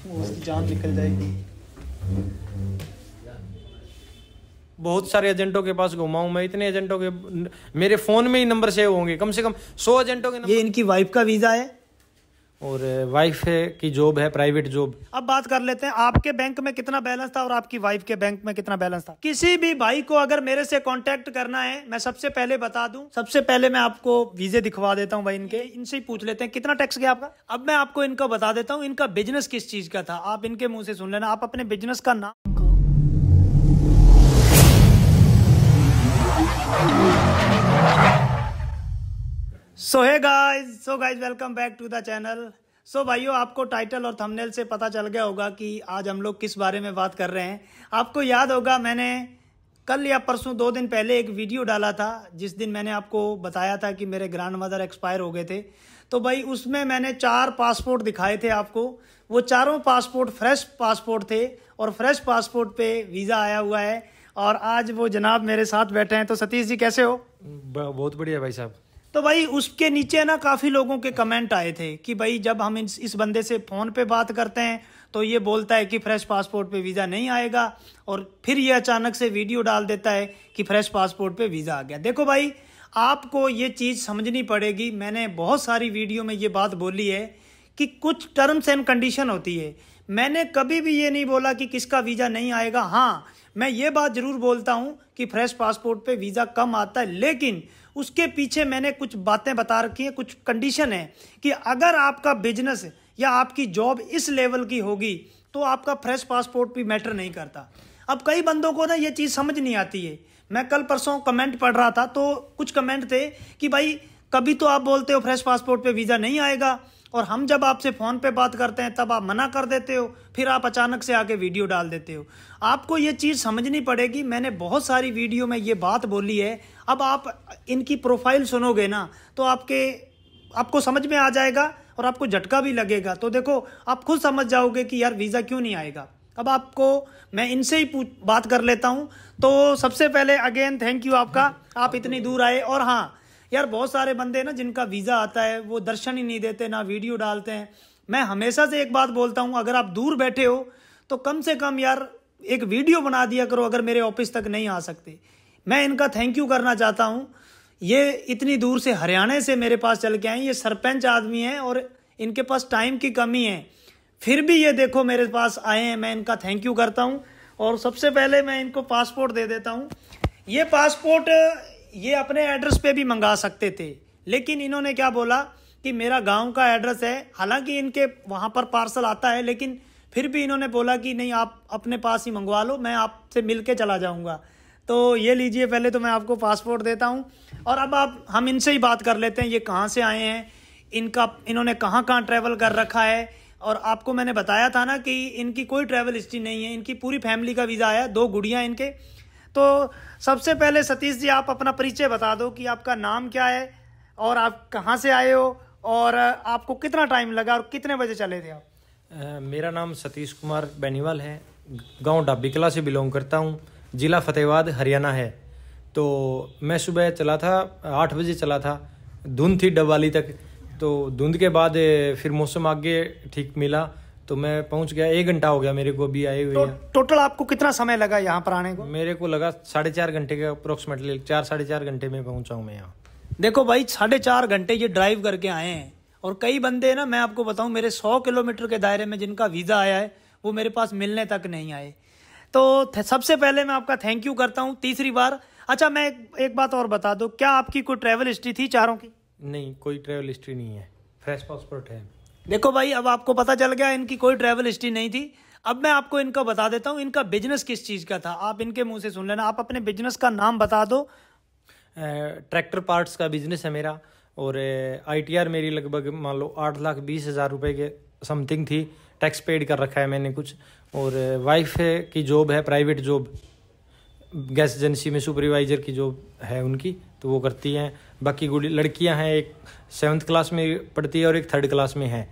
वो उसकी जान निकल जाएगी। बहुत सारे एजेंटों के पास घुमाऊं मैं, इतने एजेंटों के मेरे फोन में ही नंबर सेव होंगे, कम से कम 100 एजेंटों के नंबर। ये इनकी वाइफ का वीजा है और वाइफ की जॉब है, प्राइवेट जॉब। अब बात कर लेते हैं आपके बैंक में कितना बैलेंस था और आपकी वाइफ के बैंक में कितना बैलेंस था। किसी भी भाई को अगर मेरे से कांटेक्ट करना है, मैं सबसे पहले बता दूं, सबसे पहले मैं आपको वीजे दिखवा देता हूं भाई इनके, इनसे ही पूछ लेते हैं कितना टैक्स गया आपका। अब मैं आपको इनका बता देता हूं इनका बिजनेस किस चीज का था, आप इनके मुंह से सुन लेना। आप अपने बिजनेस का नाम so guys welcome back to the channel. So भाइयों, आपको टाइटल और थंबनेल से पता चल गया होगा कि आज हम लोग किस बारे में बात कर रहे हैं। आपको याद होगा मैंने कल या परसों 2 दिन पहले एक वीडियो डाला था जिस दिन मैंने आपको बताया था कि मेरे ग्रैंड मदर एक्सपायर हो गए थे। तो भाई उसमें मैंने 4 पासपोर्ट दिखाए थे आपको। वो चारों पासपोर्ट फ्रेश पासपोर्ट थे और फ्रेश पासपोर्ट पे वीज़ा आया हुआ है। और आज वो जनाब मेरे साथ बैठे हैं। तो सतीश जी कैसे हो? बहुत बढ़िया भाई साहब। तो भाई उसके नीचे ना काफ़ी लोगों के कमेंट आए थे कि भाई जब हम इस बंदे से फ़ोन पे बात करते हैं तो ये बोलता है कि फ्रेश पासपोर्ट पे वीज़ा नहीं आएगा, और फिर ये अचानक से वीडियो डाल देता है कि फ्रेश पासपोर्ट पे वीज़ा आ गया। देखो भाई, आपको ये चीज़ समझनी पड़ेगी। मैंने बहुत सारी वीडियो में ये बात बोली है कि कुछ टर्म्स एंड कंडीशन होती है। मैंने कभी भी ये नहीं बोला कि किसका वीज़ा नहीं आएगा। हाँ, मैं ये बात ज़रूर बोलता हूँ कि फ्रेश पासपोर्ट पे वीज़ा कम आता है, लेकिन उसके पीछे मैंने कुछ बातें बता रखी हैं, कुछ कंडीशन है कि अगर आपका बिजनेस या आपकी जॉब इस लेवल की होगी तो आपका फ्रेश पासपोर्ट भी मैटर नहीं करता। अब कई बंदों को ना ये चीज़ समझ नहीं आती है। मैं कल परसों कमेंट पढ़ रहा था तो कुछ कमेंट थे कि भाई कभी तो आप बोलते हो फ्रेश पासपोर्ट पे वीज़ा नहीं आएगा, और हम जब आपसे फ़ोन पे बात करते हैं तब आप मना कर देते हो, फिर आप अचानक से आके वीडियो डाल देते हो। आपको ये चीज़ समझनी पड़ेगी। मैंने बहुत सारी वीडियो में ये बात बोली है। अब आप इनकी प्रोफाइल सुनोगे ना तो आपको समझ में आ जाएगा और आपको झटका भी लगेगा। तो देखो, आप खुद समझ जाओगे कि यार वीज़ा क्यों नहीं आएगा। अब आपको मैं इनसे ही बात कर लेता हूँ। तो सबसे पहले अगेन थैंक यू आपका, आप इतनी दूर आए। और हाँ यार, बहुत सारे बंदे ना जिनका वीज़ा आता है वो दर्शन ही नहीं देते, ना वीडियो डालते हैं। मैं हमेशा से एक बात बोलता हूँ, अगर आप दूर बैठे हो तो कम से कम यार एक वीडियो बना दिया करो अगर मेरे ऑफिस तक नहीं आ सकते। मैं इनका थैंक यू करना चाहता हूँ। ये इतनी दूर से हरियाणा से मेरे पास चल के आए। ये सरपंच आदमी हैं और इनके पास टाइम की कमी है, फिर भी ये देखो मेरे पास आए हैं। मैं इनका थैंक यू करता हूँ। और सबसे पहले मैं इनको पासपोर्ट दे देता हूँ। ये पासपोर्ट ये अपने एड्रेस पे भी मंगा सकते थे, लेकिन इन्होंने क्या बोला कि मेरा गांव का एड्रेस है। हालांकि इनके वहाँ पर पार्सल आता है, लेकिन फिर भी इन्होंने बोला कि नहीं, आप अपने पास ही मंगवा लो, मैं आपसे मिल के चला जाऊँगा। तो ये लीजिए, पहले तो मैं आपको पासपोर्ट देता हूँ। और अब हम इनसे ही बात कर लेते हैं, ये कहाँ से आए हैं, इन्होंने कहाँ कहाँ ट्रैवल कर रखा है। और आपको मैंने बताया था ना कि इनकी कोई ट्रैवल हिस्ट्री नहीं है, इनकी पूरी फैमिली का वीज़ा आया, 2 गुड़ियाँ इनके। तो सबसे पहले सतीश जी, आप अपना परिचय बता दो कि आपका नाम क्या है और आप कहाँ से आए हो और आपको कितना टाइम लगा और कितने बजे चले थे आप? मेरा नाम सतीश कुमार बेनीवाल है, गांव डाबी कला से बिलोंग करता हूं, जिला फतेहाबाद हरियाणा है। तो मैं सुबह चला था, 8 बजे चला था, धुंध थी डबवाली तक। तो धुंध के बाद फिर मौसम आगे ठीक मिला तो मैं पहुंच गया। 1 घंटा हो गया मेरे को अभी आए हुए। तो टोटल आपको कितना समय लगा यहाँ पर आने को? मेरे को लगा 4.5 घंटे के अप्रोक्सीमेटली, 4-4.5 घंटे में पहुंचा हूँ मैं यहाँ। देखो भाई, 4.5 घंटे ये ड्राइव करके आए हैं। और कई बंदे ना, मैं आपको बताऊं, मेरे 100 किलोमीटर के दायरे में जिनका वीज़ा आया है वो मेरे पास मिलने तक नहीं आए। तो सबसे पहले मैं आपका थैंक यू करता हूँ तीसरी बार। अच्छा, मैं एक बात और बता दो, क्या आपकी कोई ट्रैवल हिस्ट्री थी चारों की? नहीं, कोई ट्रैवल हिस्ट्री नहीं है, फ्रेश पासपोर्ट है। देखो भाई, अब आपको पता चल गया इनकी कोई ट्रैवल हिस्ट्री नहीं थी। अब मैं आपको इनका बता देता हूँ इनका बिजनेस किस चीज़ का था। आप इनके मुंह से सुन लेना। आप अपने बिजनेस का नाम बता दो। ट्रैक्टर पार्ट्स का बिजनेस है मेरा, और ITR मेरी लगभग मान लो 8,20,000 रुपये के समथिंग थी। टैक्स पेड कर रखा है मैंने कुछ। और वाइफ की जॉब है, प्राइवेट जॉब, गैस एजेंसी में सुपरवाइजर की जॉब है उनकी, तो वो करती हैं। बाकी लड़कियां हैं, एक 7th क्लास में पढ़ती है और एक 3rd क्लास में है।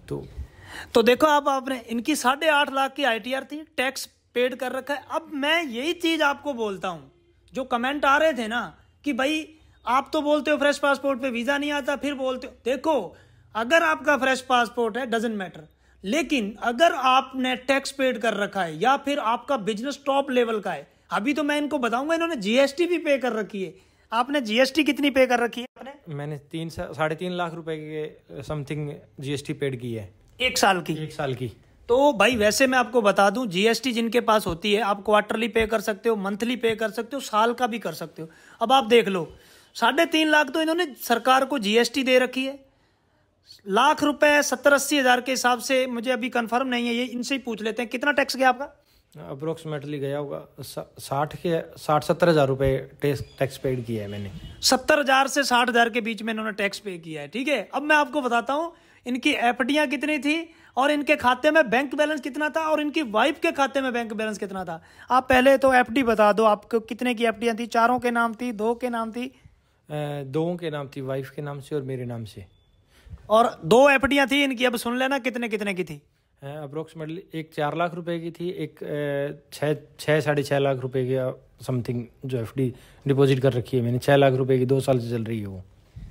तो देखो, आप आपने इनकी 8.5 लाख की ITR थी, टैक्स पेड कर रखा है। अब मैं यही चीज़ आपको बोलता हूँ, जो कमेंट आ रहे थे ना कि भाई आप तो बोलते हो फ्रेश पासपोर्ट पे वीज़ा नहीं आता, फिर बोलते हो। देखो, अगर आपका फ्रेश पासपोर्ट है डजेंट मैटर, लेकिन अगर आपने टैक्स पेड कर रखा है या फिर आपका बिजनेस टॉप लेवल का है, अभी तो मैं इनको बताऊंगा, इन्होंने जीएसटी भी पे कर रखी है। आपने जीएसटी कितनी पे कर रखी है? आपने मैंने 3.5 लाख रुपए के समथिंग जीएसटी पेड की है। 1 साल की? 1 साल की। तो भाई वैसे मैं आपको बता दूं, जीएसटी जिनके पास होती है, आप क्वार्टरली पे कर सकते हो, मंथली पे कर सकते हो, साल का भी कर सकते हो। अब आप देख लो, 3.5 लाख तो इन्होंने सरकार को जीएसटी दे रखी है। लाख रुपए 70-80 हजार के हिसाब से, मुझे अभी कंफर्म नहीं है, ये इनसे ही पूछ लेते हैं, कितना टैक्स गया आपका? अप्रोक्सीमेटली गया होगा 60-70 हजार रुपए टैक्स पेड किया है मैंने। 70,000 से 60,000 के बीच में इन्होंने टैक्स पे किया है। ठीक है, अब मैं आपको बताता हूँ इनकी एफडीआं कितनी थी और इनके खाते में बैंक बैलेंस कितना था और इनकी वाइफ के खाते में बैंक बैलेंस कितना था। आप पहले तो एफडी बता दो, आपको कितने की एफडीआं थी? 4 के नाम थी, 2 के नाम थी? 2 के नाम थी, वाइफ के नाम से और मेरे नाम से। और 2 एफडीआं थी इनकी। अब सुन लेना कितने कितने की थी। अप्रोक्सीमेटली एक 4 लाख रुपए की थी, एक 6-6.5 लाख रुपए की समथिंग जो एफडी डिपॉजिट कर रखी है मैंने। 6 लाख रुपए की 2 साल से चल रही है वो।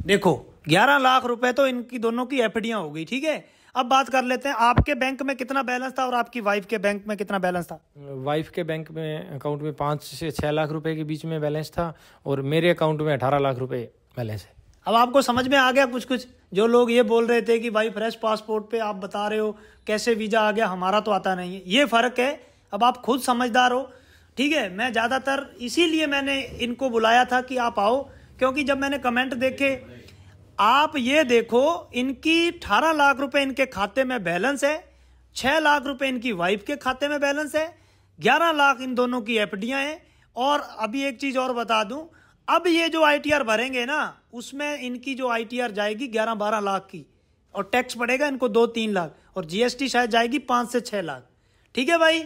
देखो 11 लाख रुपए तो इनकी दोनों की एफडीआं हो गई। ठीक है, अब बात कर लेते हैं आपके बैंक में कितना बैलेंस था और आपकी वाइफ के बैंक में कितना बैलेंस था। वाइफ के बैंक में अकाउंट में 5 से 6 लाख रुपए के बीच में बैलेंस था और मेरे अकाउंट में 18 लाख रुपए बैलेंस है। अब आपको समझ में आ गया कुछ कुछ? जो लोग ये बोल रहे थे कि भाई फ्रेश पासपोर्ट पे आप बता रहे हो कैसे वीजा आ गया, हमारा तो आता नहीं है, ये फर्क है। अब आप खुद समझदार हो। ठीक है, मैं ज्यादातर इसीलिए मैंने इनको बुलाया था कि आप आओ, क्योंकि जब मैंने कमेंट देखे, आप ये देखो इनकी 18 लाख रुपए इनके खाते में बैलेंस है, 6 लाख रुपए इनकी वाइफ के खाते में बैलेंस है, 11 लाख इन दोनों की एफडीआं हैं। और अभी एक चीज और बता दूं, अब ये जो आईटीआर भरेंगे ना, उसमें इनकी जो आईटीआर जाएगी 11-12 लाख की और टैक्स पड़ेगा इनको 2-3 लाख और जीएसटी शायद जाएगी 5 से 6 लाख। ठीक है भाई,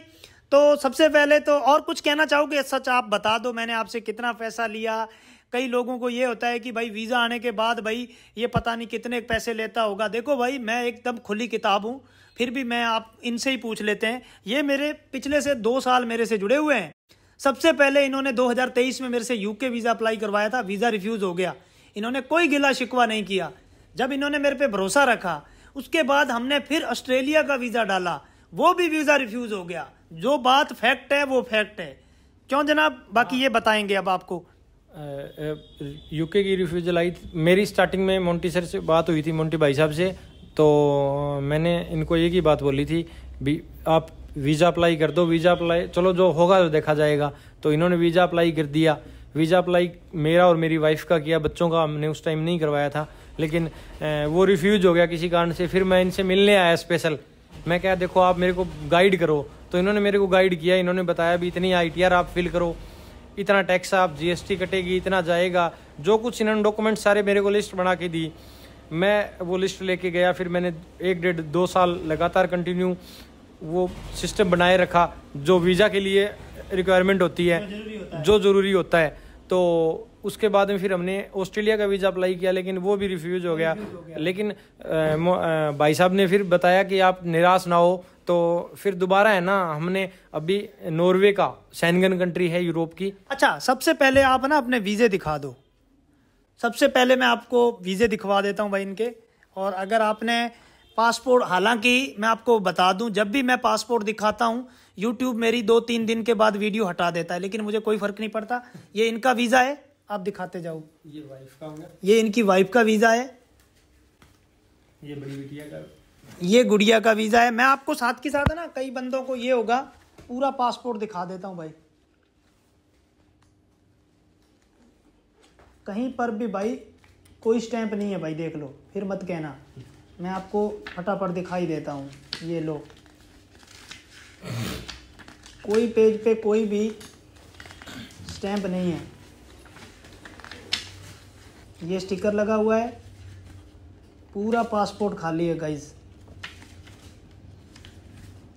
तो सबसे पहले तो और कुछ कहना चाहोगे? सच आप बता दो, मैंने आपसे कितना पैसा लिया। कई लोगों को ये होता है कि भाई वीजा आने के बाद भाई ये पता नहीं कितने पैसे लेता होगा। देखो भाई, मैं एकदम खुली किताब हूं, फिर भी मैं आप इनसे ही पूछ लेते हैं। ये मेरे पिछले से 2 साल मेरे से जुड़े हुए हैं। सबसे पहले इन्होंने 2023 में मेरे से यूके वीजा अप्लाई करवाया था, वीजा रिफ्यूज हो गया। इन्होंने कोई गिला शिकवा नहीं किया। जब इन्होंने मेरे पे भरोसा रखा, उसके बाद हमने फिर ऑस्ट्रेलिया का वीजा डाला, वो भी वीजा रिफ्यूज हो गया। जो बात फैक्ट है वो फैक्ट है। क्यों जनाब? बाकी ये बताएंगे अब आपको। यूके की रिफ्यूजल आई मेरी स्टार्टिंग में मोंटी सर से बात हुई थी, मोंटी भाई साहब से, तो मैंने इनको एक ही बात बोली थी, आप वीज़ा अप्लाई कर दो, वीज़ा अप्लाई चलो जो होगा तो देखा जाएगा। तो इन्होंने वीज़ा अप्लाई कर दिया। वीज़ा अप्लाई मेरा और मेरी वाइफ का किया, बच्चों का हमने उस टाइम नहीं करवाया था, लेकिन वो रिफ्यूज हो गया किसी कारण से। फिर मैं इनसे मिलने आया स्पेशल, मैं क्या देखो आप मेरे को गाइड करो, तो इन्होंने मेरे को गाइड किया। इन्होंने बताया भी इतनी आईटीआर आप फिल करो, इतना टैक्स आप जीएसटी कटेगी, इतना जाएगा, जो कुछ इन्होंने डॉक्यूमेंट सारे मेरे को लिस्ट बना के दी। मैं वो लिस्ट लेके गया, फिर मैंने 1-1.5-2 साल लगातार कंटिन्यू वो सिस्टम बनाए रखा जो वीज़ा के लिए रिक्वायरमेंट होती है, जो ज़रूरी होता है। तो उसके बाद में फिर हमने ऑस्ट्रेलिया का वीज़ा अप्लाई किया, लेकिन वो भी रिफ्यूज हो गया। लेकिन भाई साहब ने फिर बताया कि आप निराश ना हो, तो फिर दोबारा है ना, हमने अभी नॉर्वे का, शेंगन कंट्री है यूरोप की। अच्छा, सबसे पहले आप ना अपने वीज़े दिखा दो। सबसे पहले मैं आपको वीज़े दिखवा देता हूँ भाई इनके। और अगर आपने पासपोर्ट, हालांकि मैं आपको बता दूं, जब भी मैं पासपोर्ट दिखाता हूं यूट्यूब मेरी 2-3 दिन के बाद वीडियो हटा देता है, लेकिन मुझे कोई फर्क नहीं पड़ता। ये इनका वीज़ा है, आप दिखाते जाओ। ये वाइफ का होगा, ये इनकी वाइफ का वीज़ा है, ये बड़ी बिटिया का, ये गुड़िया का वीज़ा है। मैं आपको साथ के साथ है ना, कई बंदों को ये होगा, पूरा पासपोर्ट दिखा देता हूँ भाई। कहीं पर भी भाई कोई स्टैंप नहीं है भाई, देख लो, फिर मत कहना। मैं आपको फटाफट दिखाई देता हूँ, ये लो, कोई पेज पे कोई भी स्टैंप नहीं है। ये स्टिकर लगा हुआ है, पूरा पासपोर्ट खाली है गाइज,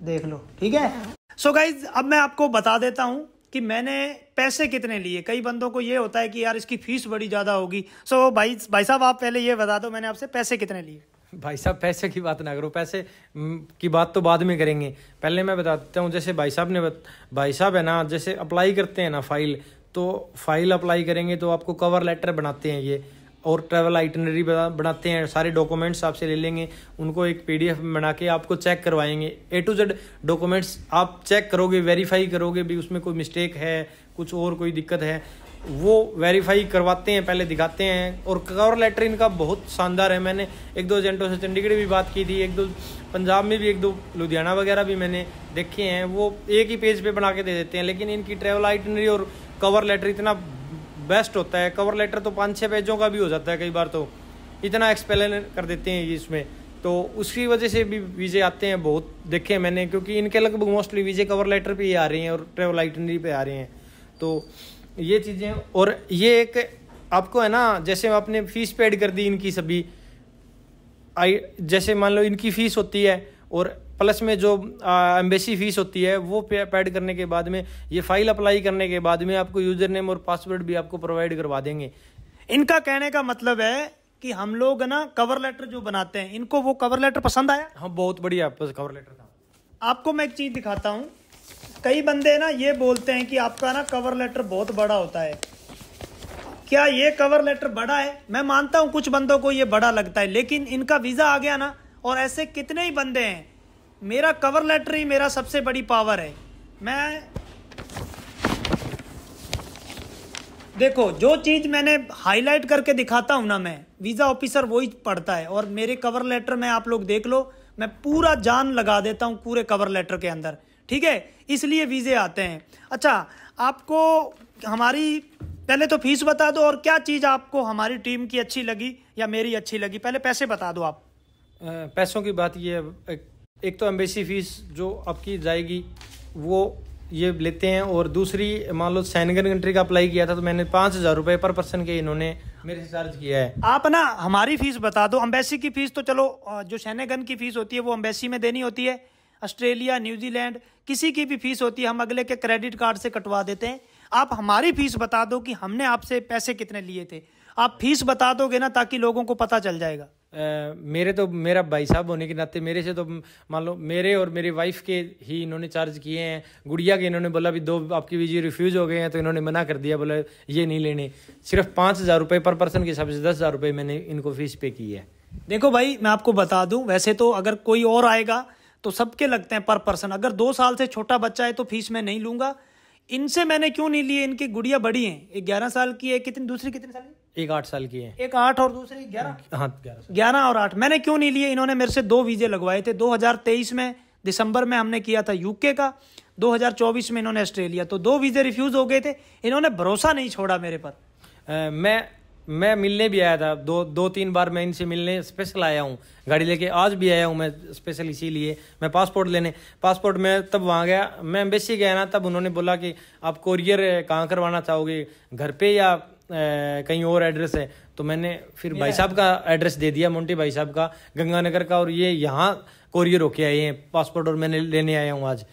देख लो। ठीक है, सो गाइज अब मैं आपको बता देता हूँ कि मैंने पैसे कितने लिए। कई बंदों को ये होता है कि यार इसकी फीस बड़ी ज़्यादा होगी। सो भाई साहब आप पहले ये बता दो, मैंने आपसे पैसे कितने लिए। भाई साहब पैसे की बात ना करो, पैसे की बात तो बाद में करेंगे, पहले मैं बताता हूँ। जैसे भाई साहब है ना, जैसे अप्लाई करते हैं ना फाइल, तो फाइल अप्लाई करेंगे तो आपको कवर लेटर बनाते हैं। ये और ट्रैवल आइटनरी बनाते हैं, सारे डॉक्यूमेंट्स आपसे ले लेंगे, उनको एक PDF में बना के आपको चेक करवाएंगे। A to Z डॉक्यूमेंट्स आप चेक करोगे, वेरीफाई करोगे भी उसमें कोई मिस्टेक है, कुछ और कोई दिक्कत है, वो वेरीफाई करवाते हैं, पहले दिखाते हैं। और कवर लेटर इनका बहुत शानदार है। मैंने 1-2 एजेंटों से चंडीगढ़ भी बात की थी, 1-2 पंजाब में भी, 1-2 लुधियाना वगैरह भी मैंने देखे हैं। वो एक ही पेज पे बना के दे देते हैं, लेकिन इनकी ट्रैवल आइटनरी और कवर लेटर इतना बेस्ट होता है। कवर लेटर तो 5-6 पेजों का भी हो जाता है कई बार, तो इतना एक्सप्लेन कर देते हैं ये इसमें, तो उसकी वजह से भी वीज़े आते हैं बहुत, देखे हैं मैंने, क्योंकि इनके लगभग मोस्टली वीज़े कवर लेटर पे ही आ रहे हैं और ट्रैवल आइटनरी पे आ रहे हैं। तो ये चीज़ें, और ये एक आपको है ना, जैसे आपने फीस पेड कर दी इनकी सभी, जैसे मान लो इनकी फ़ीस होती है और प्लस में जो एम्बेसी फीस होती है वो पेड करने के बाद में, ये फाइल अप्लाई करने के बाद में आपको यूजर नेम और पासवर्ड भी आपको प्रोवाइड करवा देंगे। इनका कहने का मतलब है कि हम लोग ना कवर लेटर जो बनाते हैं, इनको वो कवर लेटर पसंद आया। हाँ, बहुत बढ़िया कवर लेटर था। आपको मैं एक चीज दिखाता हूँ। कई बंदे ना ये बोलते हैं कि आपका ना कवर लेटर बहुत बड़ा होता है। क्या ये कवर लेटर बड़ा है? मैं मानता हूँ कुछ बंदों को ये बड़ा लगता है, लेकिन इनका वीजा आ गया ना, और ऐसे कितने ही बंदे हैं। मेरा कवर लेटर ही मेरा सबसे बड़ी पावर है। मैं देखो, जो चीज मैंने हाईलाइट करके दिखाता हूं ना, मैं वीजा ऑफिसर वही पढ़ता है। और मेरे कवर लेटर में आप लोग देख लो, मैं पूरा जान लगा देता हूं पूरे कवर लेटर के अंदर, ठीक है? इसलिए वीजे आते हैं। अच्छा, आपको हमारी पहले तो फीस बता दो, और क्या चीज आपको हमारी टीम की अच्छी लगी या मेरी अच्छी लगी। पहले पैसे बता दो आप। पैसों की बात ये है, एक तो एम्बेसी फीस जो आपकी जाएगी वो ये लेते हैं, और दूसरी मान लो शेंगन कंट्री का अप्लाई किया था तो मैंने 5,000 रुपये पर पर्सन के इन्होंने मेरे से चार्ज किया है। आप ना हमारी फीस बता दो। एम्बेसी की फीस तो चलो, जो शेंगन की फीस होती है वो एम्बेसी में देनी होती है। ऑस्ट्रेलिया, न्यूजीलैंड, किसी की भी फीस होती है हम अगले के क्रेडिट कार्ड से कटवा देते हैं। आप हमारी फीस बता दो कि हमने आपसे पैसे कितने लिए थे। आप फीस बता दोगे ना, ताकि लोगों को पता चल जाएगा। मेरा भाई साहब होने के नाते मेरे से तो मान लो मेरे और मेरी वाइफ के ही इन्होंने चार्ज किए हैं। गुड़िया के इन्होंने बोला भी 2 आपकी वीजे रिफ्यूज हो गए हैं, तो इन्होंने मना कर दिया, बोला ये नहीं लेने। सिर्फ 5,000 रुपये पर पर्सन के हिसाब से 10,000 रुपये मैंने इनको फीस पे की है। देखो भाई, मैं आपको बता दूं, वैसे तो अगर कोई और आएगा तो सबके लगते हैं पर पर्सन। अगर 2 साल से छोटा बच्चा है तो फीस मैं नहीं लूंगा। इनसे मैंने क्यों नहीं लिए, इनकी गुड़िया बड़ी है, एक 11 साल की है, दूसरी कितने साल की? एक 8 साल की है। एक 8 और दूसरी 11। हाँ, 11 और 8। मैंने क्यों नहीं लिए? इन्होंने मेरे से 2 वीजे लगवाए थे। 2023 में दिसंबर में हमने किया था यूके का, 2024 में इन्होंने ऑस्ट्रेलिया। तो 2 वीजे रिफ्यूज हो गए थे। इन्होंने भरोसा नहीं छोड़ा मेरे पर। मैं मिलने भी आया था 2-3 बार। मैं इनसे मिलने स्पेशल आया हूँ, गाड़ी लेके आज भी आया हूँ मैं स्पेशल इसीलिए। मैं पासपोर्ट में तब वहाँ गया, मैं एम्बेसी गया ना, तब उन्होंने बोला कि आप कोरियर कहाँ करवाना चाहोगे, घर पे या कहीं और एड्रेस है। तो मैंने फिर भाई साहब का एड्रेस दे दिया, मोंटी भाई साहब का, गंगानगर का, और ये यहाँ कोरियर होके आए हैं पासपोर्ट, और मैंने लेने आया हूँ आज।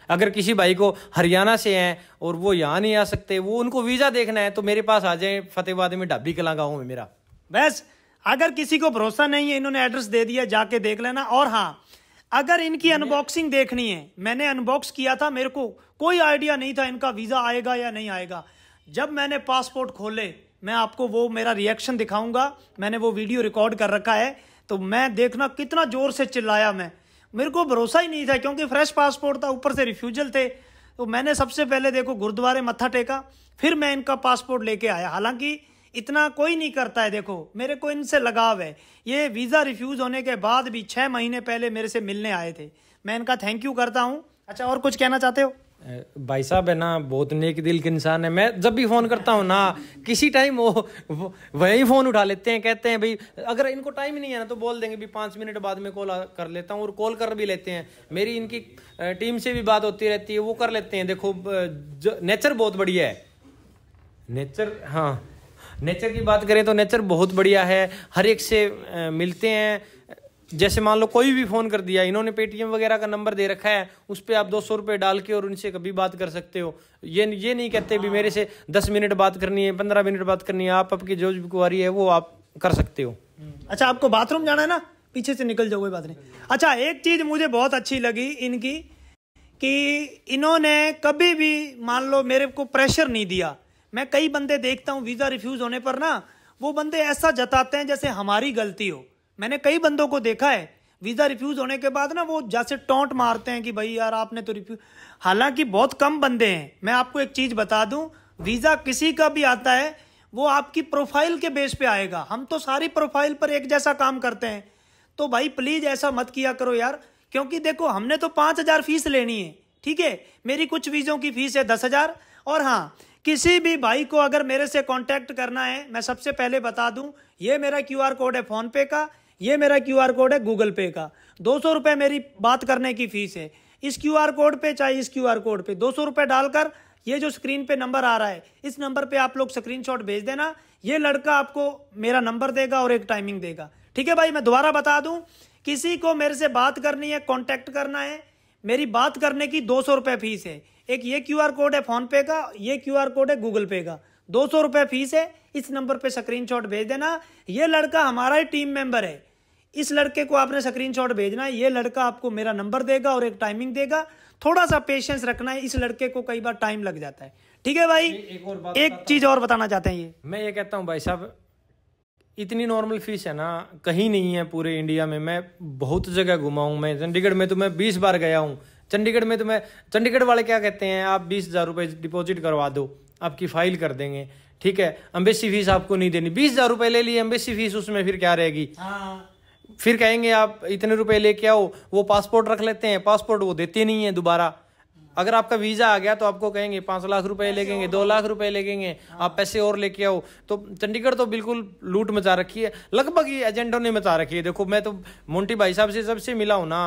अगर किसी भाई को हरियाणा से हैं और वो यहाँ नहीं आ सकते, वो उनको वीज़ा देखना है, तो मेरे पास आ जाए, फतेहाबाद में ढाबी कलां गाँव में मेरा। बस, अगर किसी को भरोसा नहीं है, इन्होंने एड्रेस दे दिया, जाके देख लेना। और हाँ, अगर इनकी अनबॉक्सिंग देखनी है, मैंने अनबॉक्स किया था, मेरे को कोई आइडिया नहीं था इनका वीज़ा आएगा या नहीं आएगा। जब मैंने पासपोर्ट खोले, मैं आपको वो मेरा रिएक्शन दिखाऊंगा, मैंने वो वीडियो रिकॉर्ड कर रखा है। तो मैं देखना कितना जोर से चिल्लाया मैं, मेरे को भरोसा ही नहीं था, क्योंकि फ्रेश पासपोर्ट था, ऊपर से रिफ्यूजल थे। तो मैंने सबसे पहले देखो गुरुद्वारे मत्था टेका, फिर मैं इनका पासपोर्ट लेके आया। हालांकि इतना कोई नहीं करता है, देखो मेरे को इनसे लगाव है। ये वीज़ा रिफ्यूज होने के बाद भी 6 महीने पहले मेरे से मिलने आए थे, मैं इनका थैंक यू करता हूँ। अच्छा, और कुछ कहना चाहते हो? भाई साहब है ना, बहुत नेक दिल के इंसान है। मैं जब भी फ़ोन करता हूँ ना, किसी टाइम वो वही फ़ोन उठा लेते हैं, कहते हैं भाई अगर इनको टाइम नहीं है ना तो बोल देंगे भी 5 मिनट बाद में कॉल कर लेता हूँ, और कॉल कर भी लेते हैं। मेरी इनकी टीम से भी बात होती रहती है, वो कर लेते हैं। देखो नेचर बहुत बढ़िया है, नेचर। हाँ, नेचर की बात करें तो नेचर बहुत बढ़िया है, हर एक से मिलते हैं। जैसे मान लो कोई भी फ़ोन कर दिया, इन्होंने पेटीएम वगैरह का नंबर दे रखा है, उस पर आप 200 रुपये डाल के और उनसे कभी बात कर सकते हो। ये नहीं कहते भी मेरे से 10 मिनट बात करनी है, 15 मिनट बात करनी है। आप आपकी जो भी क्वारी है वो आप कर सकते हो। अच्छा, आपको बाथरूम जाना है ना, पीछे से निकल जाओ, कोई बात नहीं। अच्छा, एक चीज़ मुझे बहुत अच्छी लगी इनकी, कि इन्होंने कभी भी मान लो मेरे को प्रेशर नहीं दिया। मैं कई बंदे देखता हूँ वीज़ा रिफ्यूज़ होने पर ना, वो बंदे ऐसा जताते हैं जैसे हमारी गलती हो। मैंने कई बंदों को देखा है वीजा रिफ्यूज होने के बाद ना वो जैसे टोंट मारते हैं कि भाई यार आपने तो रिफ्यूज, हालांकि बहुत कम बंदे हैं। मैं आपको एक चीज बता दूं, वीजा किसी का भी आता है वो आपकी प्रोफाइल के बेस पे आएगा। हम तो सारी प्रोफाइल पर एक जैसा काम करते हैं, तो भाई प्लीज ऐसा मत किया करो यार, क्योंकि देखो हमने तो 5,000 फीस लेनी है, ठीक है, मेरी कुछ वीजों की फीस है 10,000। और हाँ, किसी भी भाई को अगर मेरे से कांटेक्ट करना है, मैं सबसे पहले बता दूं, ये मेरा QR कोड है फोन पे का, ये मेरा QR कोड है गूगल पे का। 200 रुपये मेरी बात करने की फीस है। इस QR कोड पे चाहे इस QR कोड पे 200 रुपये डालकर ये जो स्क्रीन पे नंबर आ रहा है, इस नंबर पे आप लोग स्क्रीनशॉट भेज देना। ये लड़का आपको मेरा नंबर देगा और एक टाइमिंग देगा, ठीक है भाई। मैं दोबारा बता दूं, किसी को मेरे से बात करनी है, कांटेक्ट करना है, मेरी बात करने की 200 रुपये फीस है। एक ये QR कोड है फोन पे का, ये QR कोड है गूगल पे का, 200 रुपये फीस है। इस नंबर पे स्क्रीनशॉट भेज देना। ये लड़का हमारा ही टीम मेंबर है, इस लड़के को आपने स्क्रीनशॉट भेजना है। ये लड़का आपको मेरा नंबर देगा और एक टाइमिंग देगा। थोड़ा सा पेशेंस रखना है, इस लड़के को कई बार टाइम लग जाता है, ठीक है भाई। एक चीज और बताना चाहते हैं, ये मैं ये कहता हूँ भाई साहब, इतनी नॉर्मल फीस है ना कहीं नहीं है पूरे इंडिया में। मैं बहुत जगह घुमा हूँ, मैं चंडीगढ़ में तो मैं 20 बार गया हूँ। चंडीगढ़ में तो मैं, चंडीगढ़ वाले क्या कहते हैं, आप 20,000 रुपये डिपॉजिट करवा दो, आपकी फाइल कर देंगे, ठीक है, एम्बेसी फीस आपको नहीं देनी। 20,000 रुपये ले लिए एम्बेसी फीस, उसमें फिर क्या रहेगी। फिर कहेंगे आप इतने रुपए लेके आओ, वो पासपोर्ट रख लेते हैं, पासपोर्ट वो देते नहीं है दोबारा। अगर आपका वीजा आ गया तो आपको कहेंगे 5 लाख रुपए लेंगे, 2 लाख रुपए लेंगे, आप पैसे और लेके आओ। तो चंडीगढ़ तो बिल्कुल लूट मचा रखी है, लगभग ये एजेंटों ने मचा रखी है। देखो मैं तो मोंटी भाई साहब से सबसे मिला हूं ना,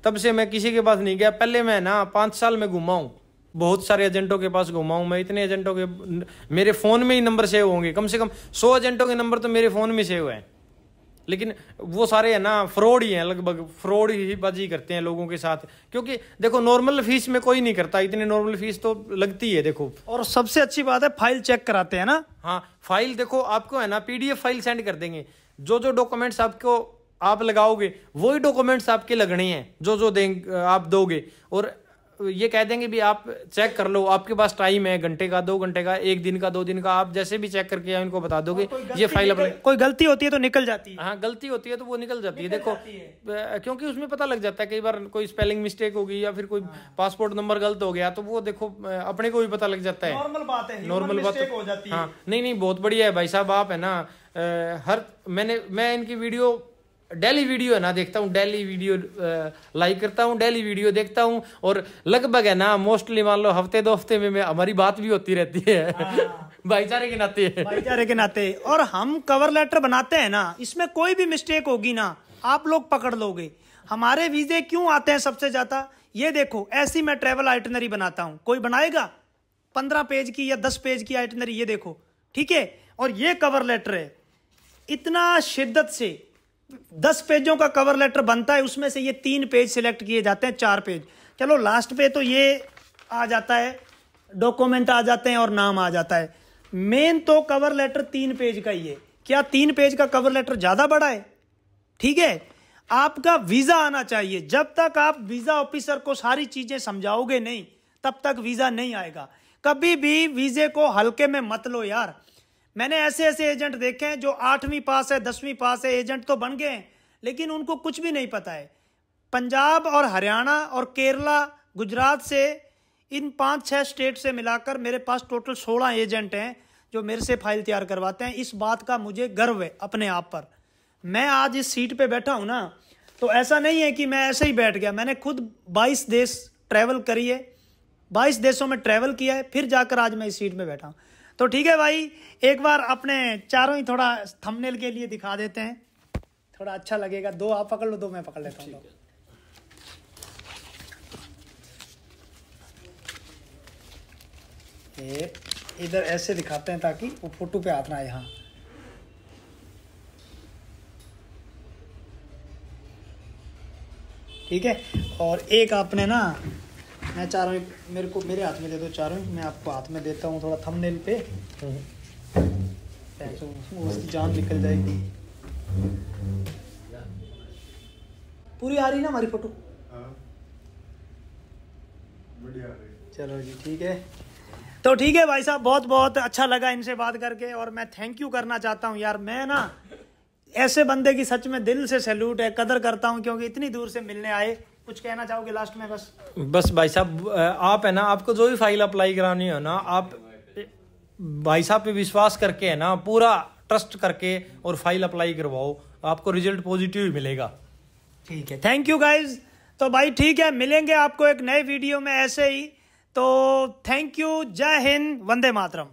तब से मैं किसी के पास नहीं गया। पहले मैं ना 5 साल में घुमा हूं, बहुत सारे एजेंटों के पास घुमा हूं मैं। इतने एजेंटों के मेरे फोन में ही नंबर सेव होंगे, कम से कम 100 एजेंटों के नंबर तो मेरे फोन में सेव है। लेकिन वो सारे है ना फ्रॉड ही हैं, लगभग फ्रॉड ही बाजी करते हैं लोगों के साथ। क्योंकि देखो नॉर्मल फीस में कोई नहीं करता, इतनी नॉर्मल फीस तो लगती है देखो। और सबसे अच्छी बात है फाइल चेक कराते हैं ना। हाँ, फाइल देखो आपको है ना PDF फाइल सेंड कर देंगे। जो जो डॉक्यूमेंट्स आपको आप लगाओगे वही डॉक्यूमेंट्स आपके लगने हैं, जो जो देंगे आप दोगे। और ये कह देंगे भी आप चेक कर लो, आपके पास टाइम है, घंटे का, 2 घंटे का, 1 दिन का, 2 दिन का, आप जैसे भी चेक करके इनको बता दोगे ये फाइल अपने। कोई गलती होती है तो निकल जाती है। हाँ, गलती होती है तो वो निकल जाती है देखो, क्योंकि उसमें पता लग जाता है। कई बार कोई स्पेलिंग मिस्टेक होगी या फिर कोई पासपोर्ट नंबर गलत हो गया तो वो देखो अपने को भी पता लग जाता है। नॉर्मल बात है, नॉर्मल बात हो जाती है। हाँ, नहीं बहुत बढ़िया है भाई साहब। आप है ना मैं इनकी वीडियो डेली वीडियो है ना देखता हूँ, डेली वीडियो लाइक करता हूँ, डेली वीडियो देखता हूँ। और लगभग है ना मोस्टली मान लो हफ्ते 2 हफ्ते में हमारी बात भी होती रहती है भाईचारे के नाते। भाईचारे के नाते। और हम कवर लेटर बनाते हैं ना, इसमें कोई भी मिस्टेक होगी ना आप लोग पकड़ लोगे। हमारे वीजे क्यों आते हैं सबसे ज्यादा, ये देखो ऐसी मैं ट्रेवल आइटनरी बनाता हूँ, कोई बनाएगा 15 पेज की या 10 पेज की आइटनरी, ये देखो, ठीक है। और ये कवर लेटर है, इतना शिद्दत से 10 पेजों का कवर लेटर बनता है, उसमें से ये 3 पेज सिलेक्ट किए जाते हैं, 4 पेज, चलो लास्ट पे तो ये आ जाता है, डॉक्यूमेंट आ जाते हैं और नाम आ जाता है। मेन तो कवर लेटर 3 पेज का ही है। क्या 3 पेज का कवर लेटर ज्यादा बड़ा है? ठीक है, आपका वीजा आना चाहिए। जब तक आप वीजा ऑफिसर को सारी चीजें समझाओगे नहीं, तब तक वीजा नहीं आएगा। कभी भी वीजे को हल्के में मत लो यार। मैंने ऐसे ऐसे एजेंट देखे हैं जो 8वीं पास है, 10वीं पास है, एजेंट तो बन गए हैं, लेकिन उनको कुछ भी नहीं पता है। पंजाब और हरियाणा और केरला, गुजरात से, इन 5-6 स्टेट से मिलाकर मेरे पास टोटल 16 एजेंट हैं जो मेरे से फाइल तैयार करवाते हैं। इस बात का मुझे गर्व है अपने आप पर। मैं आज इस सीट पे बैठा हूं ना, तो ऐसा नहीं है कि मैं ऐसे ही बैठ गया। मैंने खुद 22 देश ट्रैवल करी है, 22 देशों में ट्रैवल किया है, फिर जाकर आज मैं इस सीट में बैठा हूं। तो ठीक है भाई, एक बार अपने चारों ही थोड़ा थंबनेल के लिए दिखा देते हैं, थोड़ा अच्छा लगेगा। 2 आप पकड़ लो, 2 मैं पकड़ लेता हूँ। इधर ऐसे दिखाते हैं ताकि वो फोटो पे हाथ ना आए। हाँ, ठीक है। और एक आपने ना, मैं चारों मेरे हाथ में दे दो, चारों मैं आपको हाथ में देता हूँ, थोड़ा थंबनेल पे उसकी जान निकल जाएगी। पूरी आ रही ना हमारी फोटो? हाँ, बढ़िया आ रही। चलो जी, ठीक है। तो ठीक है भाई साहब, बहुत बहुत अच्छा लगा इनसे बात करके। और मैं थैंक यू करना चाहता हूँ यार, मैं ना ऐसे बंदे की सच में दिल से सैल्यूट है, कदर करता हूँ, क्योंकि इतनी दूर से मिलने आए। कुछ कहना चाहोगे लास्ट में? बस भाई साहब, आप है ना, आपको जो भी फाइल अप्लाई करानी हो ना, आप भाई साहब पे विश्वास करके है ना, पूरा ट्रस्ट करके और फाइल अप्लाई करवाओ, आपको रिजल्ट पॉजिटिव ही मिलेगा। ठीक है, थैंक यू गाइज। तो भाई ठीक है, मिलेंगे आपको एक नए वीडियो में ऐसे ही। तो थैंक यू, जय हिंद, वंदे मातरम।